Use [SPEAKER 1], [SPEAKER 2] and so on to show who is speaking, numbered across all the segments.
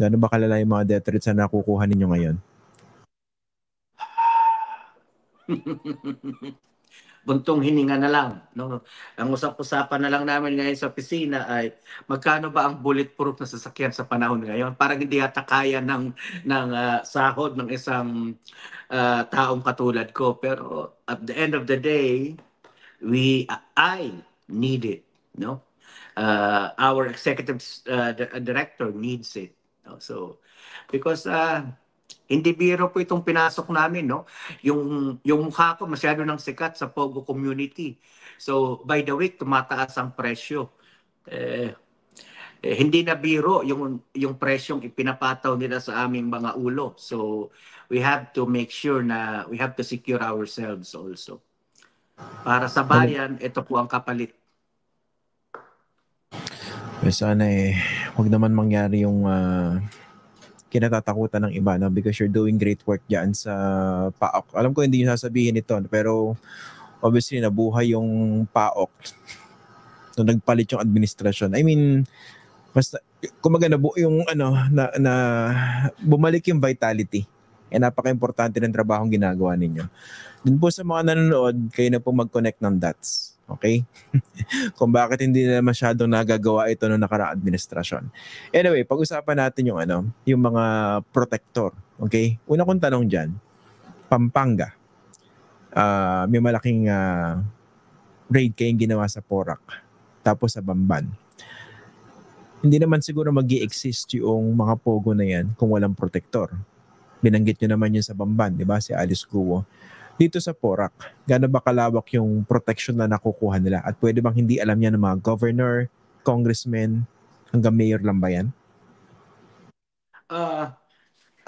[SPEAKER 1] Gaano ba kalala yung mga death threats na nakukuha ninyo ngayon?
[SPEAKER 2] Buntong hininga na lang, no? Ang usap-usapan na lang namin ngayon sa opisina ay magkano ba ang bulletproof na sasakyan sa panahon ngayon? Parang hindi yata kaya ng sahod ng isang taong katulad ko. Pero at the end of the day, I need it, no? Our executive director needs it. No? So because hindi biro po itong pinasok namin, no? Yung mukha ko masyado nang sikat sa Pogo community. So by the week tumataas ang presyo. Eh, hindi na biro yung presyong ipinapataw nila sa aming mga ulo. So we have to make sure na we have to secure ourselves also. Para sa bayan, ito po ang kapalit.
[SPEAKER 1] Sana huwag naman mangyari yung kinatatakutan ng iba, no? Because you're doing great work dyan sa PAOK. Alam ko hindi nyo sasabihin ito, pero obviously nabuhay yung PAOK nung nagpalit yung administrasyon. I mean, basta kumaga nabuo yung na bumalik yung vitality. Napaka-importante ng trabahong ginagawa ninyo. Dun po sa mga nanonood, kayo na po mag-connect ng dots. Okay? Kung bakit hindi na masyadong nagagawa ito noong nakaraang administrasyon. Anyway, pag-usapan natin yung mga protector. Okay? Una kong tanong dyan, Pampanga. May malaking raid kayong ginawa sa Porac. Tapos sa Bamban. Hindi naman siguro mag-i-exist yung mga pogo na yan kung walang protector. Binanggit nyo naman yun sa Bamban, di ba? Si Alice Guo. Dito sa Porac, gaano ba kalawak yung protection na nakukuha nila? At pwede bang hindi alam yan ng mga governor, congressmen, hanggang mayor lang ba yan?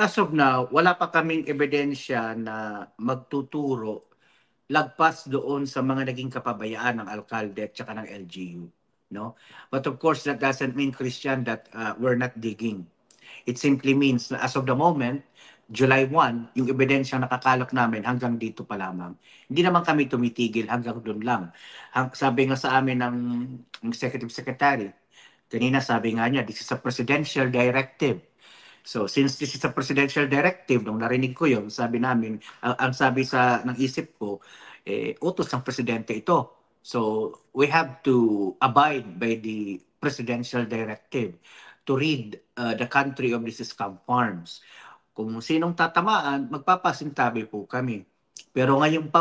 [SPEAKER 2] As of now, wala pa kaming ebidensya na magtuturo lagpas doon sa mga naging kapabayaan ng alkalde at saka ng LGU. No? But of course, that doesn't mean, Christian, that we're not digging. It simply means na as of the moment, July 1, yung ebidensyang nakakalap namin hanggang dito pa lamang. Hindi naman kami tumitigil hanggang doon lang. Sabi nga sa amin ng Executive Secretary, kanina sabi nga niya, this is a presidential directive. So since this is a presidential directive, nung narinig ko yun, sabi namin, ang sabi ng isip ko, utos ng presidente ito. So we have to abide by the presidential directive to rid the country of these scam farms. Kung sinong tatamaan, magpapasintabi po kami. Pero ngayon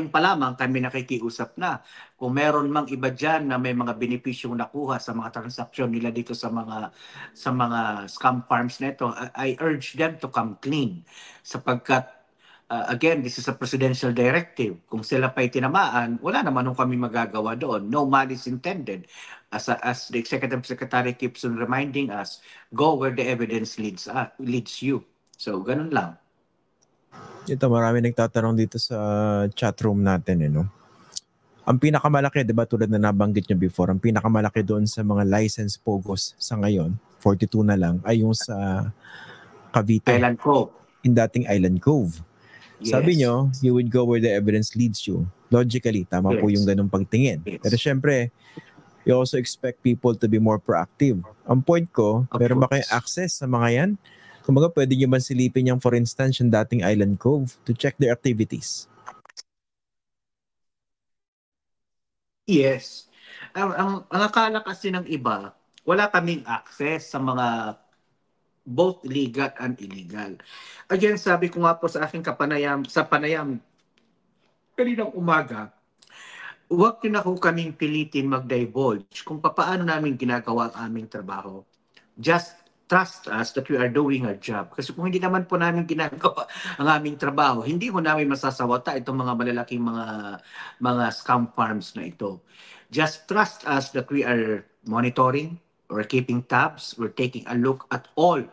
[SPEAKER 2] pa lamang kami nakikiusap na. Kung meron mang iba diyan na may mga benepisyong nakuha sa mga transaksyon nila dito sa mga scam farms nito, I urge them to come clean. Sapagkat again, this is a presidential directive. Kung sila pa'y tinamaan, wala naman kami magagawa doon. No malice intended. As the Executive Secretary keeps on reminding us, go where the evidence leads you. So, ganun lang.
[SPEAKER 1] Ito, marami nagtatanong dito sa chat room natin, no? Ang pinakamalaki, di ba, tulad na nabanggit nyo before, ang pinakamalaki doon sa mga license pogos sa ngayon, 42 na lang, ay yung sa Cavite.
[SPEAKER 2] Island Cove.
[SPEAKER 1] In dating Island Cove. Yes. Sabi nyo, you would go where the evidence leads you. Logically, tama po yung ganung pagtingin. Yes. Pero syempre, you also expect people to be more proactive. Ang point ko, meron ba kayong access sa mga yan? Kumbaga, pwede nyo ba silipin yung, for instance, yung dating Island Cove to check their activities?
[SPEAKER 2] Yes. Ang akala kasi ng iba, wala kaming access sa mga both legal and illegal. Again, sabi ko nga po sa aking panayam kaninang umaga, huwag nyo na kaming pilitin mag-divulge kung paano namin ginagawa ang aming trabaho. Just trust us that we are doing our job. Kasi kung hindi naman po namin ginagawa ang aming trabaho, hindi mo namin masasawata itong mga malalaking mga scam farms na ito. Just trust us that we are monitoring, we're keeping tabs, we're taking a look at all,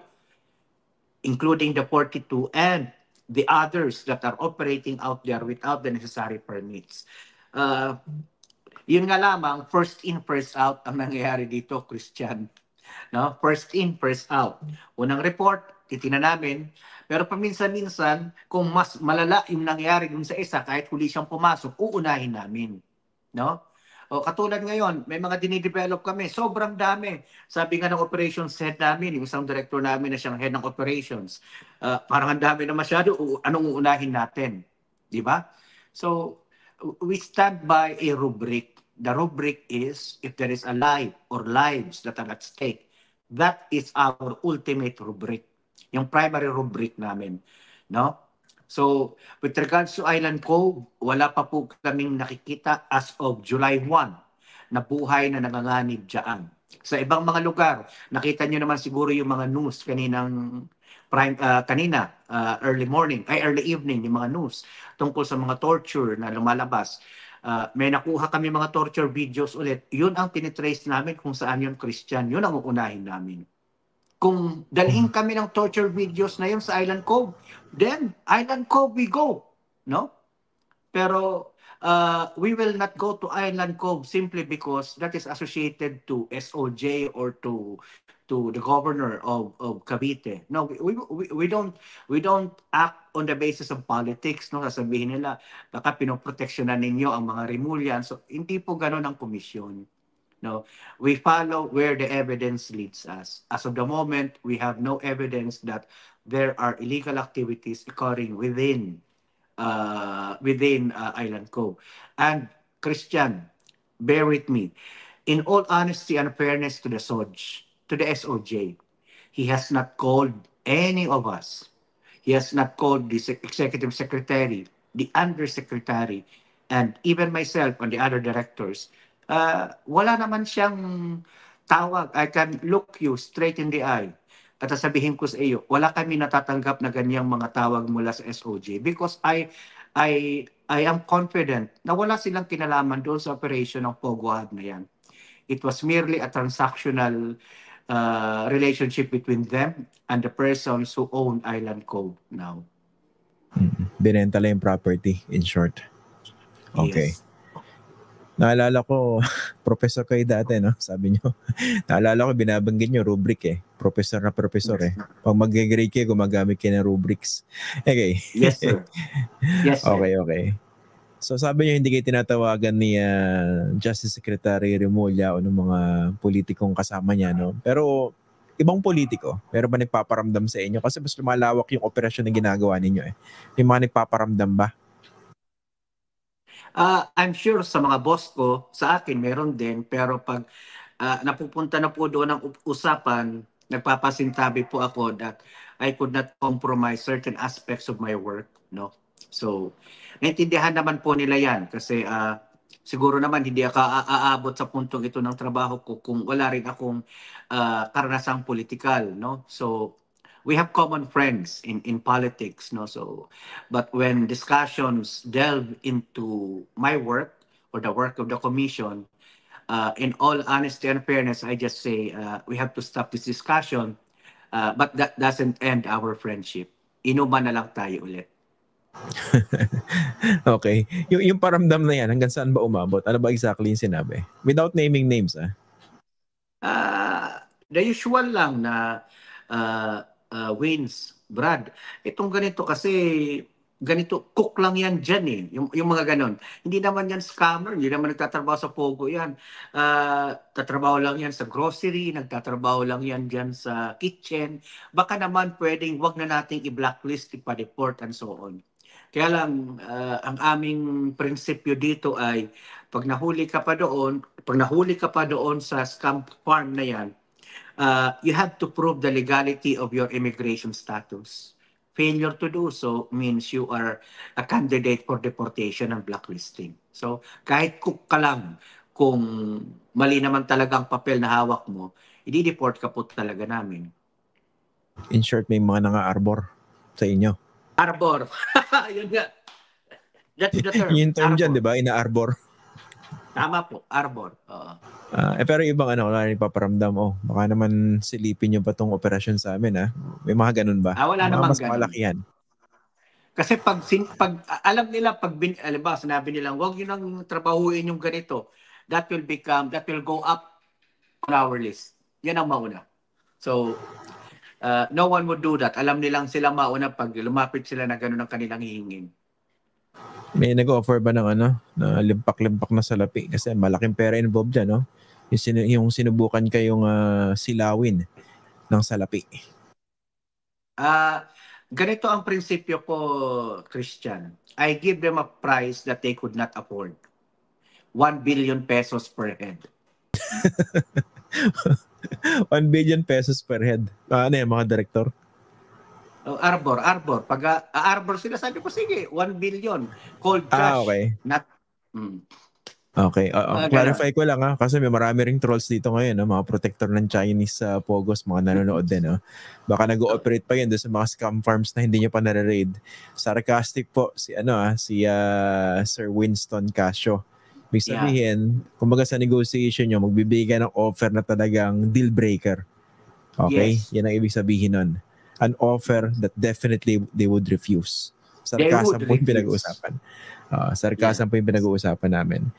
[SPEAKER 2] including the 42 and the others that are operating out there without the necessary permits. Yun nga lamang, first in, first out ang nangyayari dito, Christian. No? First in, first out. Unang report, titingnan namin. Pero paminsan-minsan, kung mas malala yung nangyayari dun sa isa, kahit huli siyang pumasok, uunahin namin. No? O katulad ngayon, may mga dinidevelop kami, sobrang dami. Sabi nga ng operations head namin, yung isang director namin na siyang head ng operations, parang ang dami na masyado, anong uunahin natin? Di ba? So, we stand by a rubric. The rubric is, if there is a life or lives that are at stake, that is our ultimate rubric. Yung primary rubric namin. No? So, with regards to Island Cove, wala pa po kaming nakikita as of July 1 na buhay na nanganganib dyan. Sa ibang mga lugar, nakita nyo naman siguro yung mga news early morning, early evening, yung mga news tungkol sa mga torture na lumalabas. May nakuha kami mga torture videos ulit. Yun ang tinitrace namin kung saan yun Christian. Yun ang uunahin namin. Kung dalhin kami ng torture videos na yun sa Island Cove, then Island Cove we go. No? Pero we will not go to Island Cove simply because that is associated to SOJ or to the governor of Cavite. No, we don't act on the basis of politics. No, sasabihin nila baka pinoproteksyonan ninyo ang mga Remulian. So hindi po ganoon ang komisyon. No, we follow where the evidence leads us. As of the moment, we have no evidence that there are illegal activities occurring within Island Cove. And Christian, bear with me. In all honesty and fairness to the SOJ, he has not called any of us. He has not called the executive secretary, the undersecretary, and even myself and the other directors. Wala naman siyang tawag. I can look you straight in the eye at sasabihin ko sa iyo, wala kami natatanggap na ganyang mga tawag mula sa SOJ because I am confident na wala silang kinalaman doon sa operation ng Pogohad na yan. It was merely a transactional relationship between them and the persons who own Island Cove now.
[SPEAKER 1] Binenta lang yung property, in short. Okay.
[SPEAKER 2] Yes.
[SPEAKER 1] Naalala ko, professor kayo dati, no? Sabi nyo. Naalala ko, binabanggit nyo, rubric eh. Professor na professor eh. Pag mag-grade kayo, gumagamit kayo ng rubrics. Okay.
[SPEAKER 2] Yes, sir. Yes, sir.
[SPEAKER 1] Okay. So sabi nyo, hindi kayo tinatawagan ni Justice Secretary Remulla o ng mga politikong kasama niya, no? Pero ibang politiko, pero ba nagpaparamdam sa inyo? Kasi mas lumalawak yung operasyon na ginagawa ninyo eh. Yung mga nagpaparamdam ba?
[SPEAKER 2] I'm sure sa mga boss ko, sa akin meron din, pero pag napupunta na po doon ang usapan, nagpapasintabi po ako that I could not compromise certain aspects of my work, no? So, naintindihan naman po nila yan kasi siguro naman hindi ako aabot sa puntong ito ng trabaho ko kung wala rin akong karanasang politikal, no? So, we have common friends in politics, no? So, but when discussions delve into my work or the work of the commission, in all honesty and fairness, I just say we have to stop this discussion, but that doesn't end our friendship. Inuman na lang tayo ulit.
[SPEAKER 1] Okay. Yung paramdam na yan, hanggang saan ba umabot? Ano ba exactly yung sinabi? Without naming names,
[SPEAKER 2] The usual lang na wins, Brad. Itong ganito kasi, ganito, cook lang yan dyan eh. Yung mga ganon. Hindi naman yan scammer, hindi naman nagtatrabaho sa Pogo yan. Tatrabaho lang yan sa grocery, nagtatrabaho lang yan dyan sa kitchen. Baka naman pwedeng wag na nating i-blacklist, ipa-report and so on. Kaya lang, ang aming prinsipyo dito ay pag nahuli ka pa doon sa scam farm na yan, you have to prove the legality of your immigration status. Failure to do so means you are a candidate for deportation and blacklisting. So, kahit cook ka lang, kung mali naman talaga ang papel na hawak mo, i-deport ka po talaga namin.
[SPEAKER 1] In short, may mga nanga-arbor sa inyo.
[SPEAKER 2] Arbor. Yun nga. That's the term.
[SPEAKER 1] Yung term dyan, di ba? Ina-arbor.
[SPEAKER 2] Tama po, arbor.
[SPEAKER 1] Pero ibang nagpaparamdam, baka naman silipin nyo pa tong operasyon sa amin, May mga ganun ba?
[SPEAKER 2] Wala namang
[SPEAKER 1] mas
[SPEAKER 2] ganun.
[SPEAKER 1] malaki yan.
[SPEAKER 2] Kasi pag alam nila, sinabi nilang, wag yun ang trabahuin yung ganito, that will go up on our list. Yan ang mauna. So, no one would do that. Alam nilang sila mauna pag lumapit sila na ganun ang kanilang hihingin.
[SPEAKER 1] May nag-offer ba ng na limpak-limpak na salapi? Kasi malaking pera involved dyan, no? Yung sinubukan kayong silawin ng salapi.
[SPEAKER 2] Ganito ang prinsipyo ko, Christian. I give them a price that they could not afford. 1 billion pesos per head.
[SPEAKER 1] 1 billion pesos per head. Ano yan, mga director?
[SPEAKER 2] Arbor. Pag Arbor sila, sabi ko, sige, 1 billion. Cold cash.
[SPEAKER 1] Okay.
[SPEAKER 2] Not,
[SPEAKER 1] Okay. Clarify ko lang kasi may marami ring trolls dito ngayon, no? Mga protector ng Chinese Pogos, mga nanonood din. No? Baka nag-ooperate pa yun doon sa mga scam farms na hindi nyo pa nare-raid. Sarcastic po si Sir Winston Casio. Ibig sabihin, kumbaga sa negotiation nyo, magbibigay ng offer na talagang deal breaker. Okay? Yes. Yan ang ibig sabihin nun. An offer that definitely they would refuse. Sarcasm po yung pinag-uusapan. Sarcasm po yung pinag-uusapan namin.